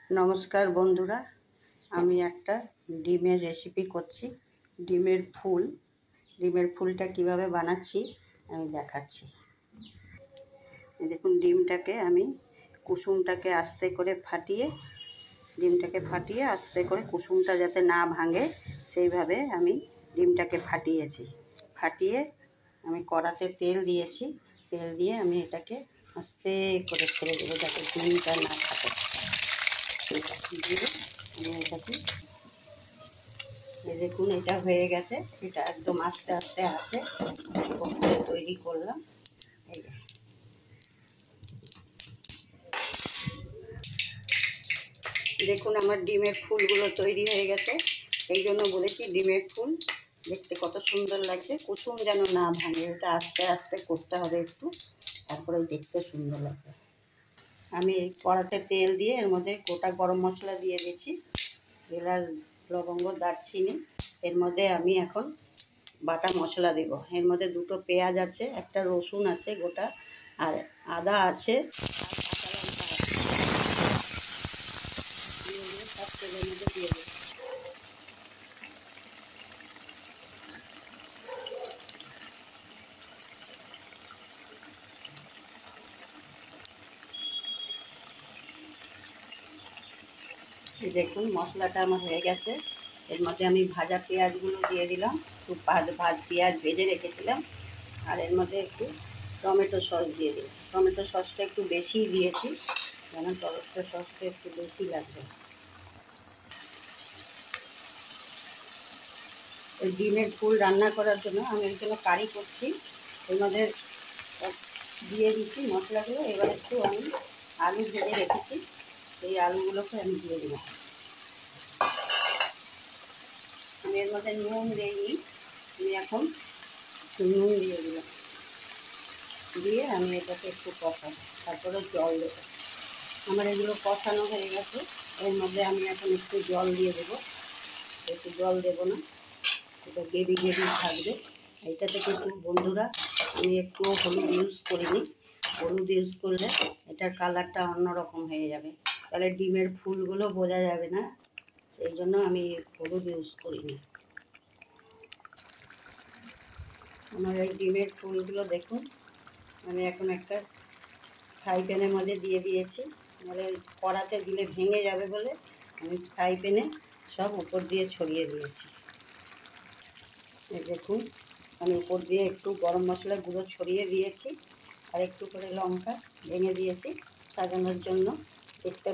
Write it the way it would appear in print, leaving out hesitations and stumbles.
নমস্কার বন্ধুরা, আমি একটা ডিমের রেসিপি করছি। ডিমের ফুলটা কিভাবে বানাচ্ছি আমি দেখাচ্ছি। দেখুন, কুসুমটাকে আস্তে করে ফাটিয়ে আস্তে করে কুসুমটা যাতে না ভাঙে সেইভাবে আমি ডিমটাকে ফাটিয়ে আমি কড়াতে তেল দিয়েছি। তেল দিয়ে আমি এটাকে আস্তে করে ছেড়ে দেবো যাতে ডিমটা না ফাটে। দিয়ে আমি এটাকে দেখুন, এটা হয়ে গেছে। এটা একদম আস্তে আস্তে আছে তৈরি করলাম। এই দেখুন, আমার ডিমের ফুলগুলো তৈরি হয়ে গেছে। সেই জন্য বলেছি ডিমের ফুল দেখতে কত সুন্দর লাগছে। কুসুম যেন না ভাঙে, এটা আস্তে আস্তে করতে হবে একটু, তারপরে দেখতে সুন্দর লাগবে। আমি কড়াতে তেল দিয়ে এর মধ্যে গোটা গরম মশলা দিয়ে দিয়েছি, এলাচ, লবঙ্গ, দারচিনি। এর মধ্যে আমি এখন বাটা মশলা দেব। এর মধ্যে দুটো পেঁয়াজ আছে, একটা রসুন আছে গোটা, আর আদা আছে, আর কাঁচা লঙ্কা আছে। সব তেলের মধ্যে দিয়ে দেবো। দেখুন, মশলাটা আমার হয়ে গেছে। এর মধ্যে আমি ভাজা পেঁয়াজগুলো দিয়ে দিলাম, একটু পেঁয়াজ ভেজে রেখেছিলাম। আর এর মধ্যে একটু টমেটো সস দিয়ে দিই। টমেটো সসটা একটু বেশিই দিয়েছি, যেন টমেটো সসটা একটু বেশি লাগবে। এই ডিমের ফুল রান্না করার জন্য আমি এর জন্য কারি করছি। এর মধ্যে দিয়ে দিচ্ছি মশলাগুলো। এবার একটু আমি আলু ভেজে রেখেছি, এই আলুগুলোকে আমি দিয়ে দিলাম। আমি এর মধ্যে নুন দিইনি, আমি এখন নুন দিয়ে দিলাম। দিয়ে আমি এটাকে একটু কষাবো, তারপরে জল দেবো। আমার এগুলো কষানো হয়ে গেছে। এর মধ্যে আমি এখন একটু জল দিয়ে দেবো। একটু জল দেবো না, এটা গ্রেভি থাকবে। এইটাতে কিন্তু বন্ধুরা আমি একটু হলুদ ইউজ করিনি। হলুদ ইউজ করলে এটার কালারটা অন্যরকম হয়ে যাবে, তাহলে ডিমের ফুলগুলো বোঝা যাবে না। সেই জন্য আমি হলুদ ইউজ করিনি। আমার এই ডিমের ফুলগুলো দেখুন, আমি এখন একটা ফ্রাই প্যানের মধ্যে দিয়ে দিয়েছি। মানে কড়াতে দিলে ভেঙে যাবে বলে আমি ফ্রাই প্যানে সব উপর দিয়ে ছড়িয়ে দিয়েছি। এই দেখুন, আমি উপর দিয়ে একটু গরম মশলার গুঁড়ো ছড়িয়ে দিয়েছি, আর একটু করে লঙ্কা ভেঙে দিয়েছি সাজানোর জন্য। দেখতে